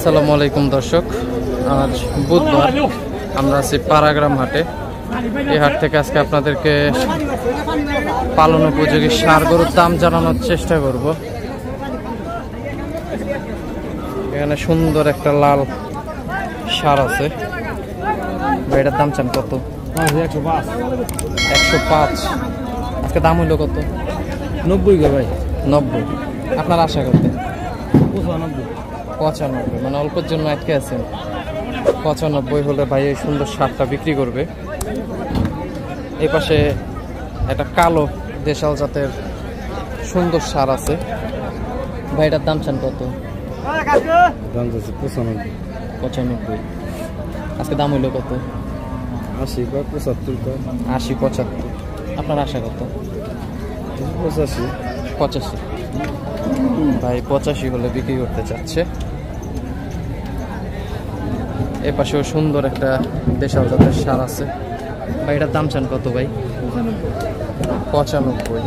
আসসালামু আলাইকুম দর্শক, আজ বুধবার আমরা আছি পাড়াগ্রাম হাটে। এই হাট থেকে আজকে আপনাদেরকে পালন উপযোগী ষাঁড় গরুর দাম জানানোর চেষ্টা করব। এখানে সুন্দর একটা লাল ষাঁড় আছে, এটার দাম চান কত? 105। আজকে দাম হইলো কত? 90 গো ভাই। 90। আপনার আশা কত? 95। মানে অল্পের জন্য আটকে আছেন। 95 হলে ভাই এই সুন্দর ষাঁড়টা বিক্রি করবে। এই পাশে একটা কালো দেশাল জাতের সুন্দর ষাঁড় আছে, ভাইটার দাম চান কত? দাম যাচ্ছে 95। আজকে দাম হইলো কত? 80 বা 75 বা 80-75। আপনার আশা কত? 85। ভাই 85 হলে বিক্রি করতে চাচ্ছে। এ পাশেও সুন্দর একটা দেশাল জাতের ষাঁড় আছে, ভাই এটার দাম চান কত ভাই? 95।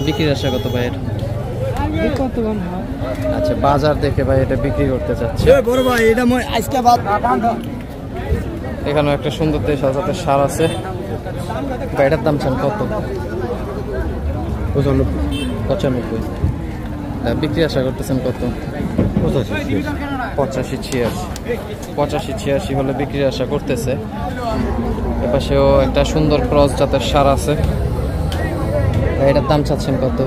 বিক্রির আশা কত ভাই? আচ্ছা, বাজার দেখে ভাই এটা বিক্রি করতে চাচ্ছে। এখানেও একটা সুন্দর দেশাল জাতের ষাঁড় আছে, ভাই এটার দাম চান কত? 95। বিক্রি আশা করতেছেন কত? 85-86 হলে বিক্রির আশা করতেছে। এপাশেও একটা সুন্দর ক্রস জাতের ষাঁড় আছে, এটার দাম চাচ্ছেন কত?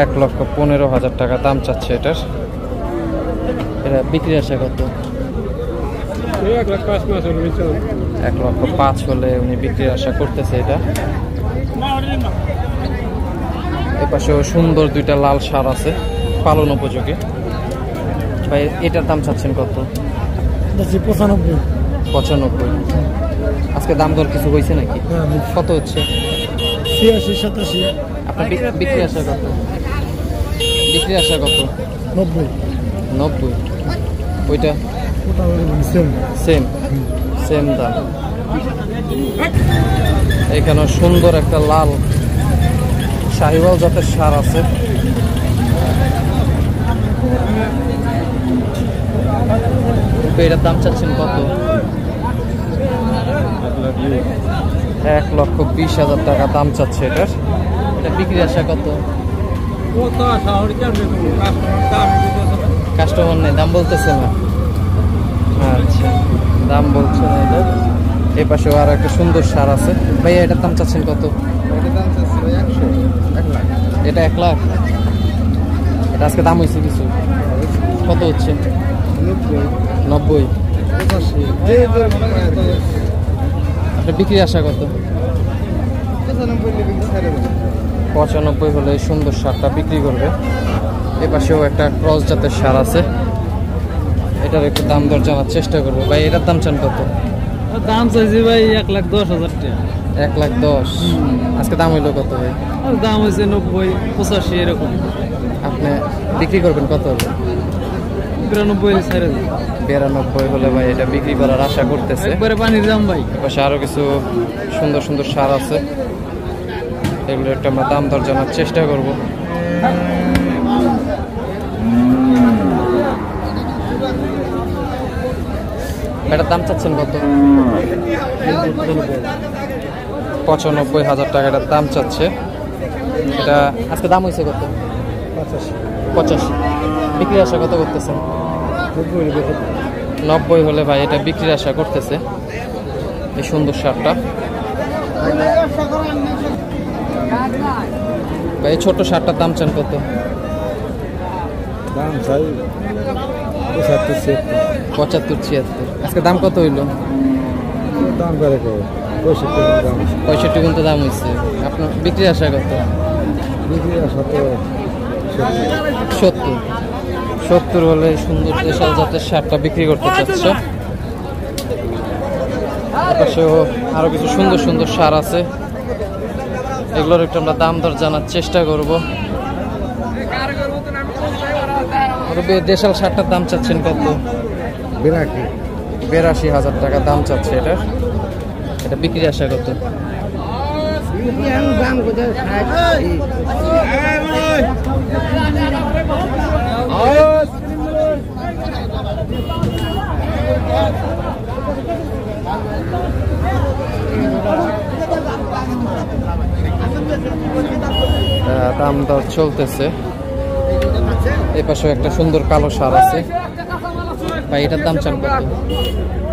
1,15,000 টাকা দাম চাচ্ছে এটার। এটা বিক্রির আশা কত? 1,05,000 হলে উনি বিক্রির আশা করতেছে এটা। এপাশেও সুন্দর দুইটা লাল ষাঁড় আছে, পালন উপযোগী। ভাই এটার দাম চাচ্ছেন কত? 95। আজকে দাম দর কিছু হয়েছে নাকি? কত হচ্ছে? 86-87। আপনার বিক্রি আশা কত? বিক্রি আশা কত? 90। ওইটা সেম দাম। এখানে সুন্দর একটা লাল শাহিওয়াল জাতের ষাঁড় আছে, এটার দাম চাচ্ছেন কত? 1,20,000 টাকা দাম চাচ্ছে এটার। এটা বিক্রি আশা কত? কাস্টমার নেই, দাম বলতেছে না। আচ্ছা, দাম বলছে না এটা। এই পাশেও আর একটা সুন্দর ষাঁড় আছে, ভাইয়া এটার দাম চাচ্ছেন কত? এটা 1 লাখ। এটা আজকে দাম হয়েছে কিছু? কত হচ্ছে? 90। আপনার বিক্রি আশা কত? 95 হলে সুন্দর ষাঁড়টা বিক্রি করবে। এ পাশেও একটা ক্রস জাতের ষাঁড় আছে, এটার একটু দাম দর জানার চেষ্টা করবো। ভাই এটার দাম চান কত? দাম চাইছি ভাই 1,10,000 টাকা। 1,10,000। আজকে দাম হইলো কত ভাই? দাম হয়েছে 90-85 এরকম। আপনি বিক্রি করবেন কত হলে? 92 হলে ভাই এটা বিক্রি করার আশা করতেছে। একবারে পানির দাম ভাই। পাশে আরো কিছু সুন্দর সুন্দর ষাঁড় আছে, এগুলো একটু আমরা দাম দর জানার চেষ্টা করব। এটার দাম চাচ্ছেন কত? 95,000 টাকা এটার দাম চাচ্ছে। এটা আজকে দাম হয়েছে কত? 85। বিক্রির আশা কত করতেছেন? 90 হলে ভাই এটা বিক্রির আশা করতেছে এই সুন্দর ষাঁড়টা। ভাই এই ছোট ষাঁড়টার দাম চান কত? দাম চাই 75-76। আজকে দাম কত হইলো? দাম করে 65 কিন্তু দাম হয়েছে। আপনার বিক্রির আশা কত? বিক্রি আশা তো 70 হলে সুন্দর দেশাল জাতের ষাঁড়টা বিক্রি করতে চাচ্ছে। পাশেও আরো কিছু সুন্দর সুন্দর ষাঁড় আছে, এগুলোর একটু আমরা দাম দর জানার চেষ্টা করব। দেশাল ষাঁড়টার দাম চাচ্ছেন কত? 82,000 টাকা দাম চাচ্ছে এটার। এটা বিক্রি আশা কত? দাম দর চলতেছে। এই পাশেও একটা সুন্দর কালো ষাঁড় আছে ভাই, এটার দাম চান কত?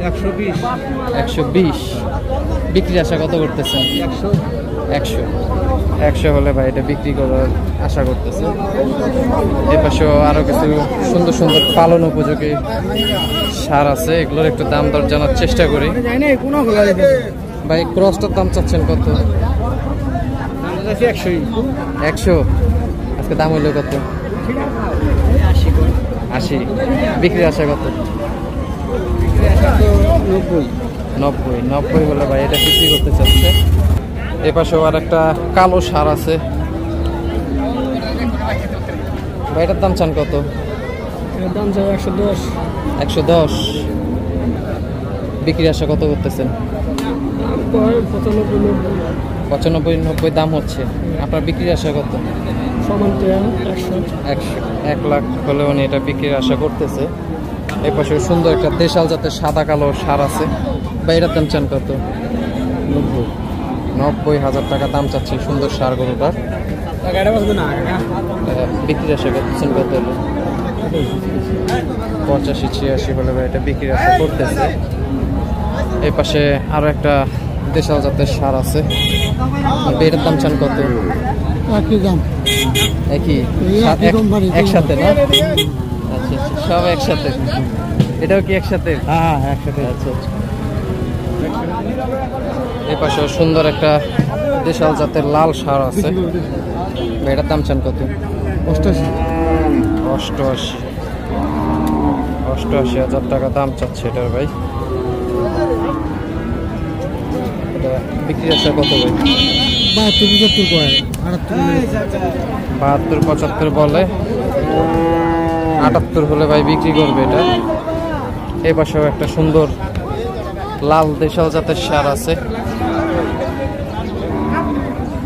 120 120। বিক্রি আশা কত করতেছেন? 100 হলে ভাই এটা বিক্রি করার আশা করতেছে। এর পাশেও আরো কিছু সুন্দর সুন্দর পালন উপযোগী ষাঁড় আছে, এগুলোর একটু দাম দর জানার চেষ্টা করি। ভাই ক্রসটার দাম চাচ্ছেন কত? 100। আজকে দাম হইলো কত? 80। বিক্রি আশা কত? 90 হলে ভাই এটা বিক্রি করতে চাচ্ছে। এ পাশেও আর একটা কালো ষাঁড় আছে ভাই, এটার দাম চান কত? দাম চাই 110। 110। বিক্রি আশা কত করতেছেন? 95-90 দাম হচ্ছে। আপনার বিক্রির আশা কত? 100 লাখ হলে উনি এটা বিক্রির আশা করতেছে। এই পাশে সুন্দর একটা দেশাল জাতের সাদা কালো ষাঁড় আছে ভাই, এটার দাম চান কত? 90,000 টাকা দাম চাচ্ছে সুন্দর ষাঁড় গরুটার। বিক্রির আশা করতেছেন কত হলো? 85-86 হলে ভাই এটা বিক্রির আশা করতেছে। এই পাশে আরো একটা দেশাল জাতের ষাঁড় আছে, এটার দাম চান কত? একই দাম, একই একসাথে না? আচ্ছা সব একসাথে। এটাও কি একসাথে? হ্যাঁ একসাথে। আচ্ছা। এই পাশে সুন্দর একটা দেশাল জাতের লাল ষাঁড় আছে, এটার দাম চান কত? 88,000 টাকা দাম চাচ্ছে এটার ভাই। এটা বিক্রি আশা কত ভাই? 72-75 বলে, 78 হলে ভাই বিক্রি করবে এটা। এই পাশেও একটা সুন্দর লাল দেশাল জাতের ষাঁড় আছে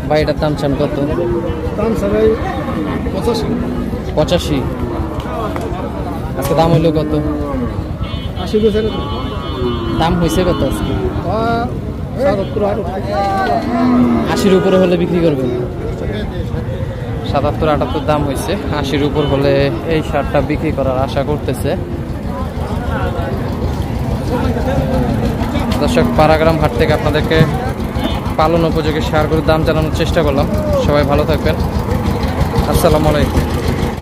ভাই, এটার দাম চান কত? 85। আজকে দাম হইলো কত? 80। দাম হয়েছে কত আজকে? 80-র উপরে হলে বিক্রি করবেন? 77-78 দাম হয়েছে, 80-র উপর হলে এই ষাঁড়টা বিক্রি করার আশা করতেছে। দর্শক, পাড়াগ্রাম হাট থেকে আপনাদেরকে পালন উপযোগী ষাঁড়গুলোর দাম জানানোর চেষ্টা করলাম। সবাই ভালো থাকবেন। আসসালামু আলাইকুম।